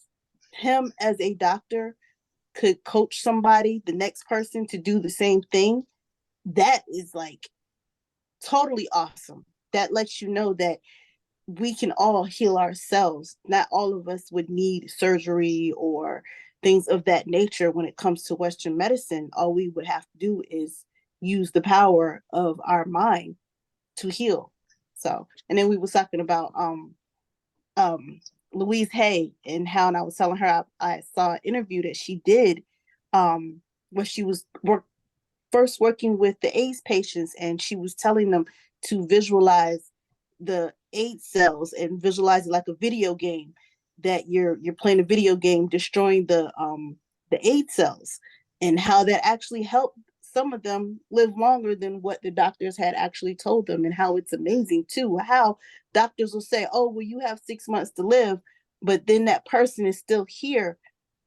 him as a doctor could coach somebody, the next person, to do the same thing, that is like totally awesome. That lets you know that we can all heal ourselves. Not all of us would need surgery or things of that nature when it comes to Western medicine. All we would have to do is use the power of our mind to heal. So, and then we were talking about Louise Hay and how, and I was telling her I saw an interview that she did where she was first working with the AIDS patients, and she was telling them to visualize the AIDS cells and visualize it like a video game, that you're playing a video game destroying the AIDS cells, and how that actually helped some of them live longer than what the doctors had actually told them. And how it's amazing too, how doctors will say, oh well, you have 6 months to live, but then that person is still here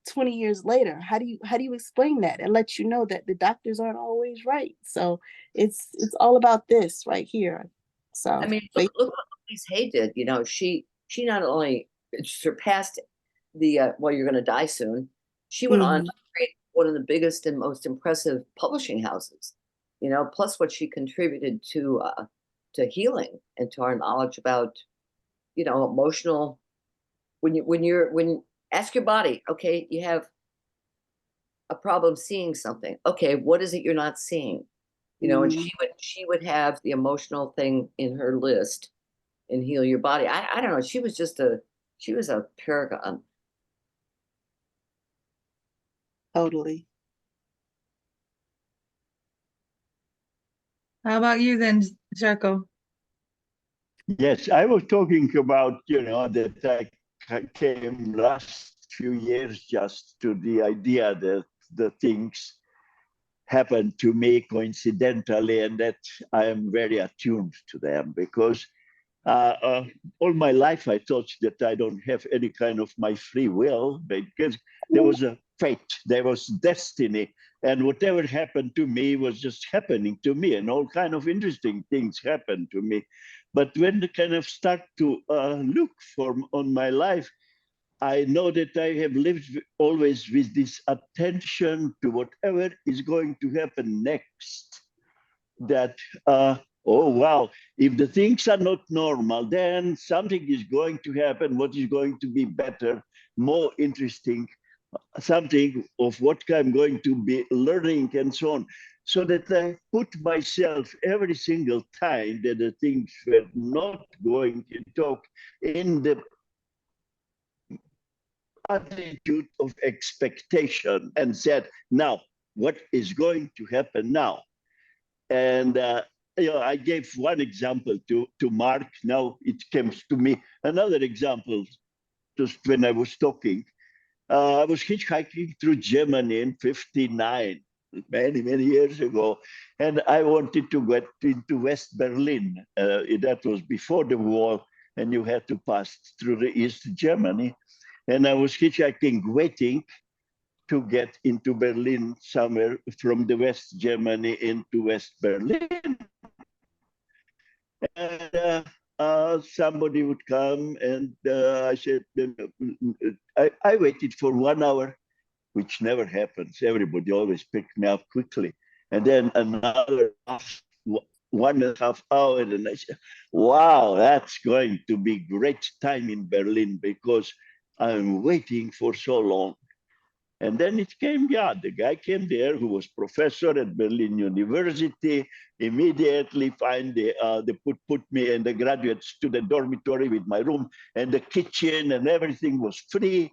20 years later. How do you explain that? It lets you know that the doctors aren't always right. So it's all about this right here. So I mean, look what Louise Hay did. She not only surpassed the well, you're going to die soon. She went on to create one of the biggest and most impressive publishing houses. Plus what she contributed to healing and to our knowledge about emotional. When ask your body, okay, you have a problem seeing something. Okay, what is it you're not seeing? And she would have the emotional thing in her list and heal your body. I don't know. She was a paragon. totally. How about you then, Jaco? Yes, I was talking about, that I came last few years just to the idea that the things happen to me coincidentally, and that I am very attuned to them, because all my life I thought that I don't have any kind of my free will, because there was a fate, there was destiny, and whatever happened to me was just happening to me, and all kind of interesting things happened to me. But when I kind of start to look on my life, I know that I have lived always with this attention to whatever is going to happen next. That, oh, wow, if the things are not normal, then something is going to happen, what is going to be better, more interesting, something of what I'm going to be learning and so on. So that I put myself every single time that the things were not going to talk in the attitude of expectation, and said, now, what is going to happen now? And I gave one example to Mark. Now it comes to me another example. Just when I was talking, I was hitchhiking through Germany in '59, many years ago, and I wanted to get into West Berlin. That was before the war, and you had to pass through the East Germany. And I was hitchhiking, waiting to get into Berlin, somewhere from the West Germany into West Berlin. And somebody would come, and I said, I waited for 1 hour, which never happens. Everybody always picked me up quickly. And then another 1.5 hours, and I said, wow, that's going to be great time in Berlin because I'm waiting for so long. And then it came, yeah, the guy came there who was professor at Berlin University, immediately they put me in the graduate student dormitory with my room and the kitchen and everything was free.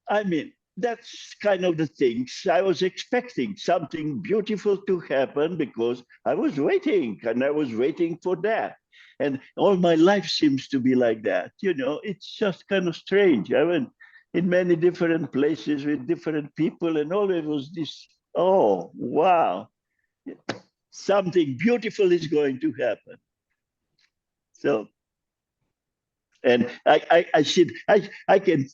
I mean, that's kind of the things I was expecting, something beautiful to happen because I was waiting and I was waiting for that. And all my life seems to be like that. You know, it's just kind of strange. I went in many different places with different people and always was this, oh, wow, something beautiful is going to happen. So, and I can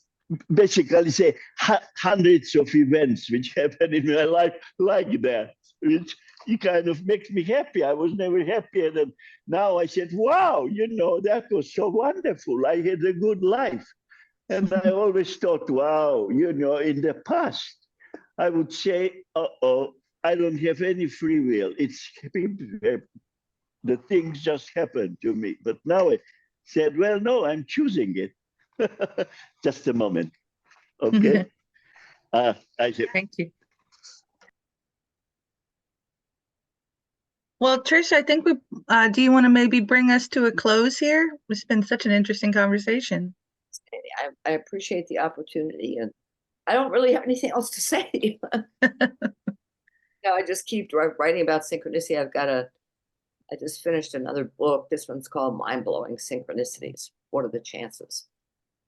basically say hundreds of events which happen in my life like that, which it kind of makes me happy. I was never happier than now. I said, wow, you know, that was so wonderful. I had a good life. And I always thought, wow, you know, in the past, I would say, uh-oh, I don't have any free will. It's the things just happen to me. But now I said, well, no, I'm choosing it. Just a moment. Okay. I said, Thank you. Well, Trish, I think do you want to maybe bring us to a close here? It's been such an interesting conversation. I appreciate the opportunity, and I don't really have anything else to say. I just keep writing about synchronicity. I just finished another book. This one's called Mind-Blowing Synchronicities. What are the chances?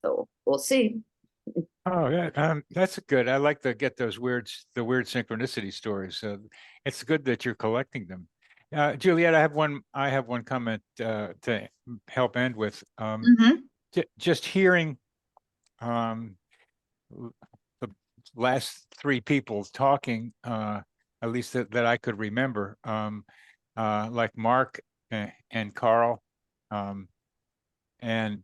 So we'll see. Oh, yeah, that's good. I like to get the weird synchronicity stories. So it's good that you're collecting them. Juliet, I have one comment to help end with. Just hearing the last three people talking, at least that I could remember, like Mark and Carl, and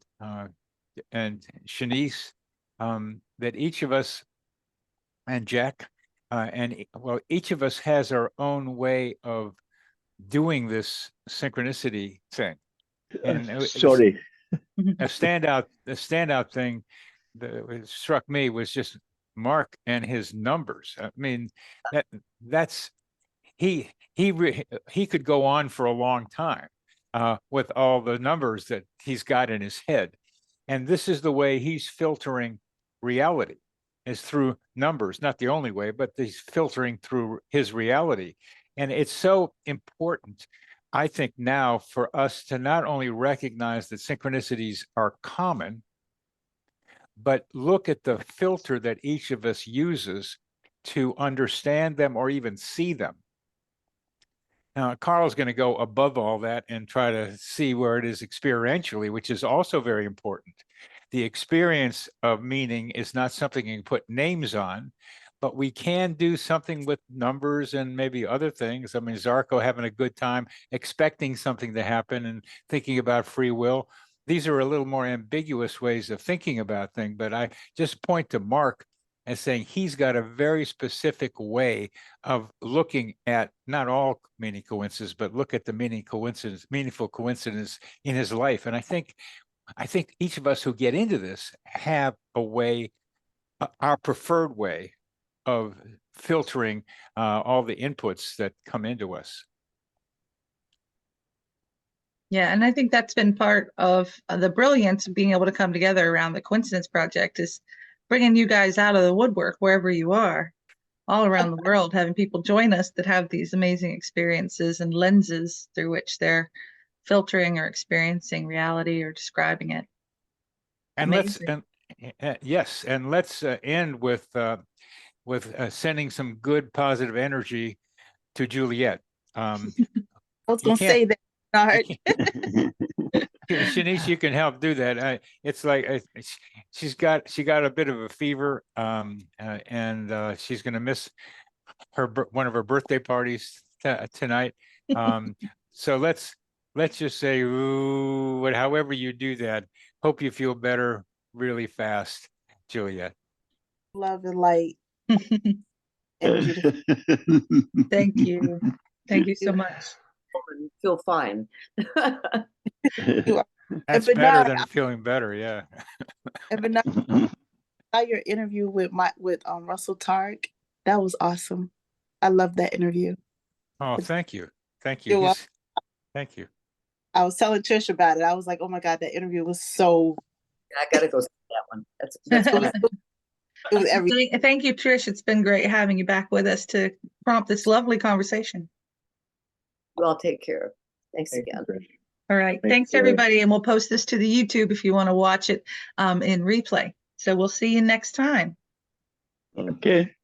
Shanice, that each of us, and Jack, each of us has our own way of doing this synchronicity thing. And sorry. a standout thing that struck me was just Mark and his numbers. I mean, that's he could go on for a long time with all the numbers that he's got in his head. And this is the way he's filtering reality, is through numbers. Not the only way, but he's filtering through his reality. And it's so important, I think, now for us to not only recognize that synchronicities are common, but look at the filter that each of us uses to understand them or even see them. Now, Carl's going to go above all that and try to see where it is experientially, which is also very important. The experience of meaning is not something you can put names on, but we can do something with numbers and maybe other things. I mean, Zarko having a good time, expecting something to happen and thinking about free will. These are a little more ambiguous ways of thinking about things, but I just point to Mark and saying he's got a very specific way of looking at not all meaning coincidences, but look at the meaningful coincidence in his life. And I think each of us who get into this have a way, our preferred way of filtering all the inputs that come into us. Yeah, and I think that's been part of the brilliance of being able to come together around the Coincidence Project, is bringing you guys out of the woodwork wherever you are, all around the world, having people join us that have these amazing experiences and lenses through which they're filtering or experiencing reality or describing it. And Amazing. let's end with sending some good positive energy to Juliet. I was going to say that. Shanice, you can help do that. It's like she got a bit of a fever, and she's going to miss one of her birthday parties tonight. So let's just say, ooh, however you do that, hope you feel better really fast, Juliet. Love and light. and beautiful. Thank you. Thank you so much. And feel fine. That's Bernard, better than feeling better. Yeah. And Bernard, your interview with Russell Targ, that was awesome. I love that interview. Oh, thank you. Thank You're you. welcome. Thank you. I was telling Trish about it. I was like, oh my God, that interview was so, I gotta go see that one. That's fine. it was everything. Thank you, Trish. It's been great having you back with us to prompt this lovely conversation. You all take care. Thanks Thank you, again. Trish. All right. Thanks, Thanks, Jerry. everybody. And we'll post this to the YouTube if you want to watch it in replay. So we'll see you next time. Okay.